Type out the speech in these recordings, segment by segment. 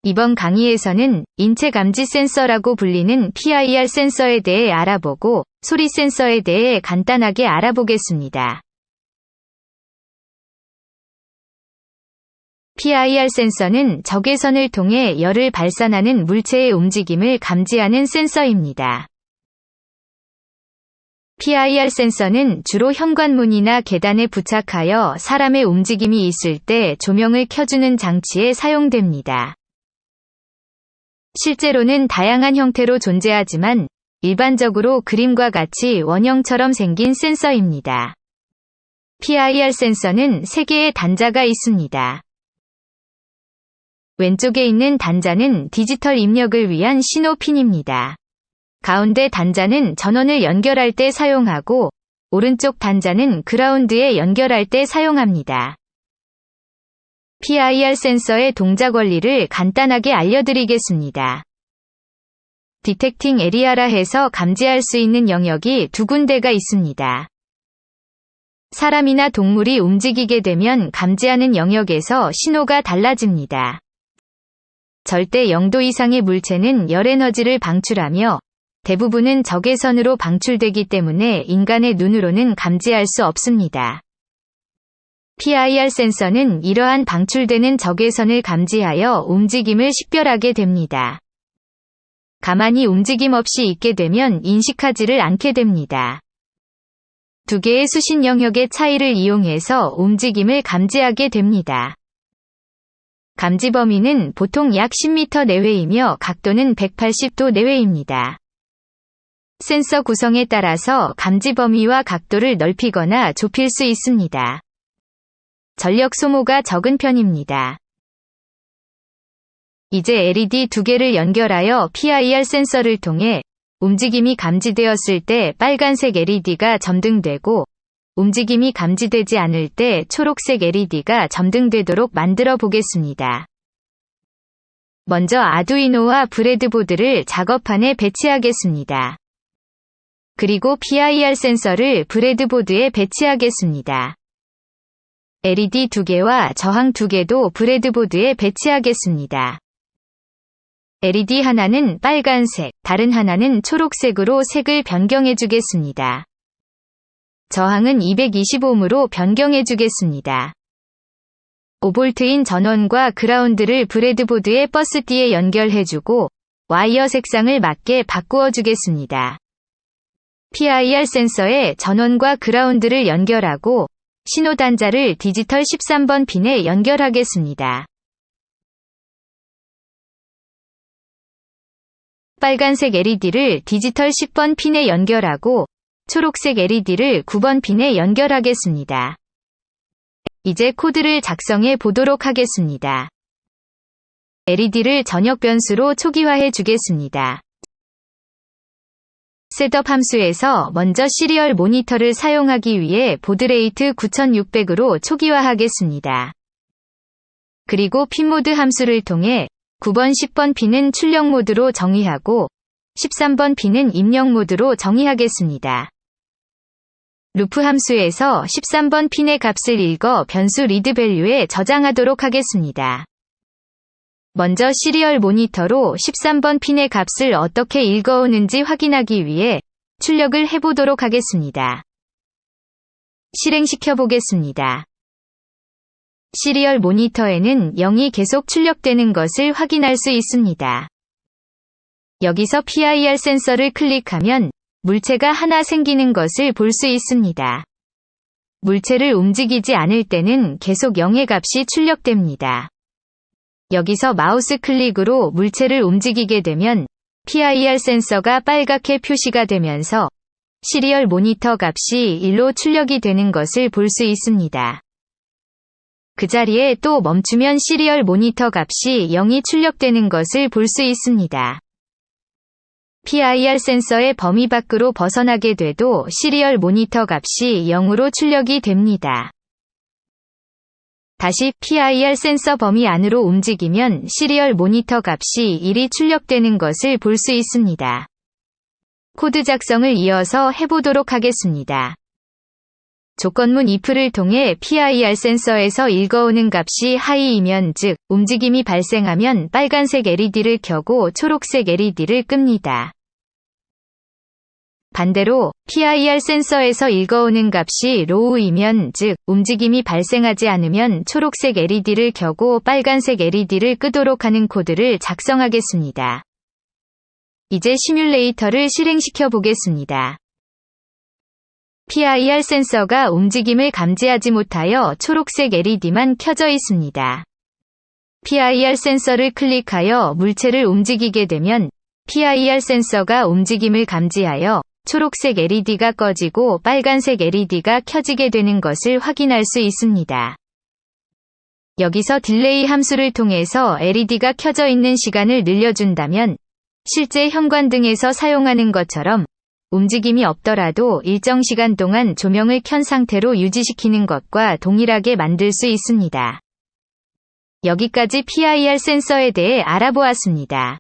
이번 강의에서는 인체 감지 센서라고 불리는 PIR 센서에 대해 알아보고 소리 센서에 대해 간단하게 알아보겠습니다. PIR 센서는 적외선을 통해 열을 발산하는 물체의 움직임을 감지하는 센서입니다. PIR 센서는 주로 현관문이나 계단에 부착하여 사람의 움직임이 있을 때 조명을 켜주는 장치에 사용됩니다. 실제로는 다양한 형태로 존재하지만 일반적으로 그림과 같이 원형처럼 생긴 센서입니다. PIR 센서는 3개의 단자가 있습니다. 왼쪽에 있는 단자는 디지털 입력을 위한 신호 핀입니다. 가운데 단자는 전원을 연결할 때 사용하고 오른쪽 단자는 그라운드에 연결할 때 사용합니다. PIR 센서의 동작 원리를 간단하게 알려드리겠습니다. 디텍팅 에리아라 해서 감지할 수 있는 영역이 2군데가 있습니다. 사람이나 동물이 움직이게 되면 감지하는 영역에서 신호가 달라집니다. 절대 0도 이상의 물체는 열 에너지를 방출하며 대부분은 적외선으로 방출되기 때문에 인간의 눈으로는 감지할 수 없습니다. PIR 센서는 이러한 방출되는 적외선을 감지하여 움직임을 식별하게 됩니다. 가만히 움직임 없이 있게 되면 인식하지를 않게 됩니다. 2개의 수신 영역의 차이를 이용해서 움직임을 감지하게 됩니다. 감지 범위는 보통 약 10m 내외이며 각도는 180도 내외입니다. 센서 구성에 따라서 감지 범위와 각도를 넓히거나 좁힐 수 있습니다. 전력 소모가 적은 편입니다. 이제 LED 2개를 연결하여 PIR 센서를 통해 움직임이 감지되었을 때 빨간색 LED가 점등되고 움직임이 감지되지 않을 때 초록색 LED가 점등되도록 만들어 보겠습니다. 먼저 아두이노와 브레드보드를 작업판에 배치하겠습니다. 그리고 PIR 센서를 브레드보드에 배치하겠습니다. LED 2개와 저항 2개도 브레드보드에 배치하겠습니다. LED 하나는 빨간색, 다른 하나는 초록색으로 색을 변경해 주겠습니다. 저항은 220ohm으로 변경해 주겠습니다. 5V인 전원과 그라운드를 브레드보드의 버스띠에 연결해주고 와이어 색상을 맞게 바꾸어 주겠습니다. PIR 센서에 전원과 그라운드를 연결하고 신호 단자를 디지털 13번 핀에 연결하겠습니다. 빨간색 LED를 디지털 10번 핀에 연결하고 초록색 LED를 9번 핀에 연결하겠습니다. 이제 코드를 작성해 보도록 하겠습니다. LED를 전역 변수로 초기화해 주겠습니다. 셋업 함수에서 먼저 시리얼 모니터를 사용하기 위해 보드레이트 9600으로 초기화하겠습니다. 그리고 핀모드 함수를 통해 9번 10번 핀은 출력 모드로 정의하고 13번 핀은 입력 모드로 정의하겠습니다. 루프 함수에서 13번 핀의 값을 읽어 변수 리드 밸류에 저장하도록 하겠습니다. 먼저 시리얼 모니터로 13번 핀의 값을 어떻게 읽어오는지 확인하기 위해 출력을 해보도록 하겠습니다. 실행시켜 보겠습니다. 시리얼 모니터에는 0이 계속 출력되는 것을 확인할 수 있습니다. 여기서 PIR 센서를 클릭하면 물체가 하나 생기는 것을 볼 수 있습니다. 물체를 움직이지 않을 때는 계속 0의 값이 출력됩니다. 여기서 마우스 클릭으로 물체를 움직이게 되면 PIR 센서가 빨갛게 표시가 되면서 시리얼 모니터 값이 1로 출력이 되는 것을 볼 수 있습니다. 그 자리에 또 멈추면 시리얼 모니터 값이 0이 출력되는 것을 볼 수 있습니다. PIR 센서의 범위 밖으로 벗어나게 돼도 시리얼 모니터 값이 0으로 출력이 됩니다. 다시 PIR 센서 범위 안으로 움직이면 시리얼 모니터 값이 1이 출력되는 것을 볼 수 있습니다. 코드 작성을 이어서 해보도록 하겠습니다. 조건문 if를 통해 PIR 센서에서 읽어오는 값이 하이이면 즉 움직임이 발생하면 빨간색 LED를 켜고 초록색 LED를 끕니다. 반대로 PIR 센서에서 읽어오는 값이 로우이면 즉 움직임이 발생하지 않으면 초록색 LED를 켜고 빨간색 LED를 끄도록 하는 코드를 작성하겠습니다. 이제 시뮬레이터를 실행시켜 보겠습니다. PIR 센서가 움직임을 감지하지 못하여 초록색 LED만 켜져 있습니다. PIR 센서를 클릭하여 물체를 움직이게 되면 PIR 센서가 움직임을 감지하여 초록색 LED가 꺼지고 빨간색 LED가 켜지게 되는 것을 확인할 수 있습니다. 여기서 딜레이 함수를 통해서 LED가 켜져 있는 시간을 늘려준다면 실제 형관등에서 사용하는 것처럼 움직임이 없더라도 일정 시간 동안 조명을 켠 상태로 유지시키는 것과 동일하게 만들 수 있습니다. 여기까지 PIR 센서에 대해 알아보았습니다.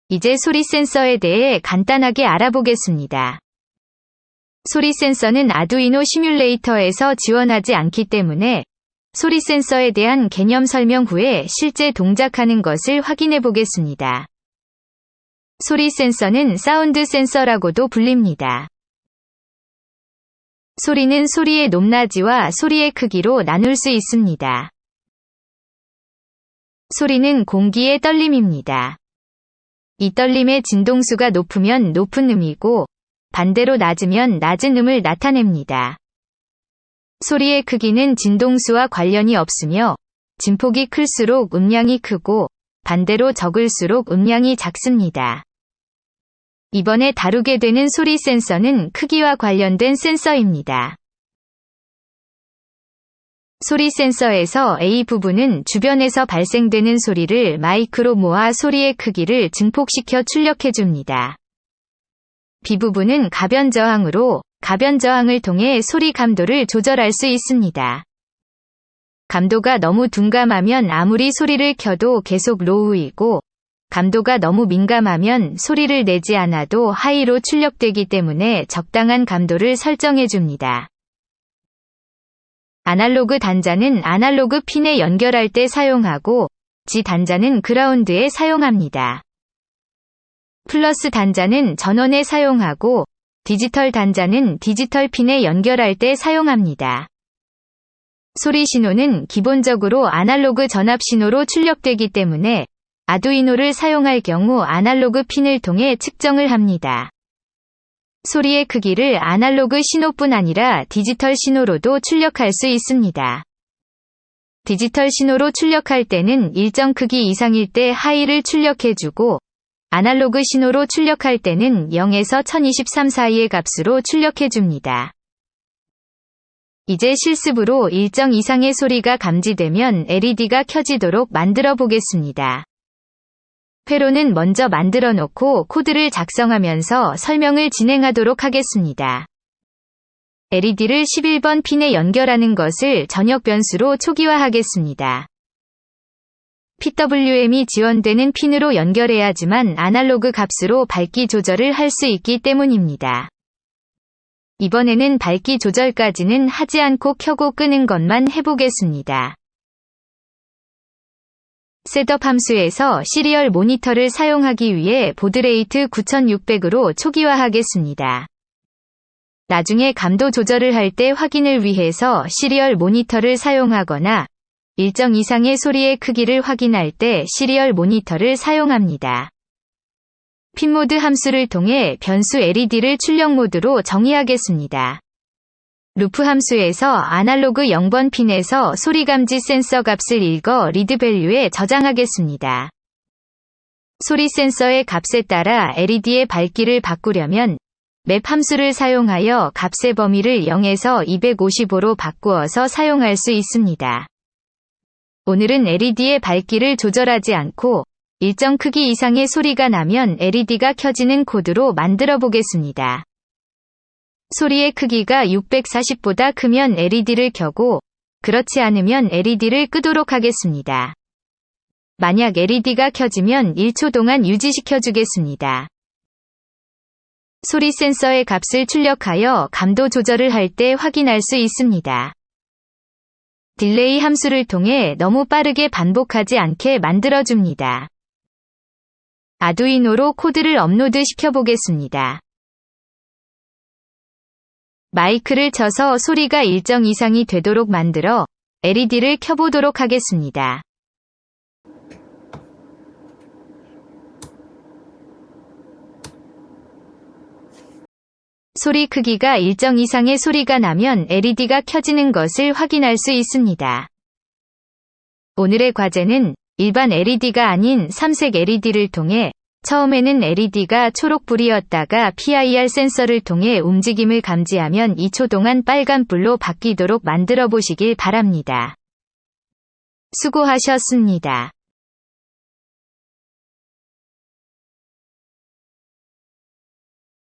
이제 소리 센서에 대해 간단하게 알아보겠습니다. 소리 센서는 아두이노 시뮬레이터에서 지원하지 않기 때문에 소리 센서에 대한 개념 설명 후에 실제 동작하는 것을 확인해 보겠습니다. 소리 센서는 사운드 센서라고도 불립니다. 소리는 소리의 높낮이와 소리의 크기로 나눌 수 있습니다. 소리는 공기의 떨림입니다. 이 떨림의 진동수가 높으면 높은 음이고 반대로 낮으면 낮은 음을 나타냅니다. 소리의 크기는 진동수와 관련이 없으며 진폭이 클수록 음량이 크고 반대로 적을수록 음량이 작습니다. 이번에 다루게 되는 소리 센서는 크기와 관련된 센서입니다. 소리 센서에서 A 부분은 주변에서 발생되는 소리를 마이크로 모아 소리의 크기를 증폭시켜 출력해줍니다. B 부분은 가변 저항으로 가변 저항을 통해 소리 감도를 조절할 수 있습니다. 감도가 너무 둔감하면 아무리 소리를 켜도 계속 로우이고 감도가 너무 민감하면 소리를 내지 않아도 하이로 출력되기 때문에 적당한 감도를 설정해줍니다. 아날로그 단자는 아날로그 핀에 연결할 때 사용하고 G 단자는 그라운드에 사용합니다. 플러스 단자는 전원에 사용하고 디지털 단자는 디지털 핀에 연결할 때 사용합니다. 소리 신호는 기본적으로 아날로그 전압 신호로 출력되기 때문에 아두이노를 사용할 경우 아날로그 핀을 통해 측정을 합니다. 소리의 크기를 아날로그 신호뿐 아니라 디지털 신호로도 출력할 수 있습니다. 디지털 신호로 출력할 때는 일정 크기 이상일 때 하이를 출력해주고 아날로그 신호로 출력할 때는 0에서 1023 사이의 값으로 출력해줍니다. 이제 실습으로 일정 이상의 소리가 감지되면 LED가 켜지도록 만들어 보겠습니다. 회로는 먼저 만들어 놓고 코드를 작성하면서 설명을 진행하도록 하겠습니다. LED를 11번 핀에 연결하는 것을 전역 변수로 초기화하겠습니다. PWM이 지원되는 핀으로 연결해야지만 아날로그 값으로 밝기 조절을 할 수 있기 때문입니다. 이번에는 밝기 조절까지는 하지 않고 켜고 끄는 것만 해보겠습니다. 셋업 함수에서 시리얼 모니터를 사용하기 위해 보드레이트 9600으로 초기화하겠습니다. 나중에 감도 조절을 할 때 확인을 위해서 시리얼 모니터를 사용하거나 일정 이상의 소리의 크기를 확인할 때 시리얼 모니터를 사용합니다. 핀모드 함수를 통해 변수 LED를 출력 모드로 정의하겠습니다. 루프 함수에서 아날로그 0번 핀에서 소리 감지 센서 값을 읽어 리드 밸류에 저장하겠습니다. 소리 센서의 값에 따라 LED의 밝기를 바꾸려면 맵 함수를 사용하여 값의 범위를 0에서 255로 바꾸어서 사용할 수 있습니다. 오늘은 LED의 밝기를 조절하지 않고 일정 크기 이상의 소리가 나면 LED가 켜지는 코드로 만들어 보겠습니다. 소리의 크기가 640보다 크면 LED를 켜고 그렇지 않으면 LED를 끄도록 하겠습니다. 만약 LED가 켜지면 1초 동안 유지시켜 주겠습니다. 소리 센서의 값을 출력하여 감도 조절을 할 때 확인할 수 있습니다. 딜레이 함수를 통해 너무 빠르게 반복하지 않게 만들어줍니다. 아두이노로 코드를 업로드 시켜보겠습니다. 마이크를 쳐서 소리가 일정 이상이 되도록 만들어 LED를 켜보도록 하겠습니다. 소리 크기가 일정 이상의 소리가 나면 LED가 켜지는 것을 확인할 수 있습니다. 오늘의 과제는 일반 LED가 아닌 삼색 LED를 통해 처음에는 LED가 초록불이었다가 PIR 센서를 통해 움직임을 감지하면 2초 동안 빨간불로 바뀌도록 만들어 보시길 바랍니다. 수고하셨습니다.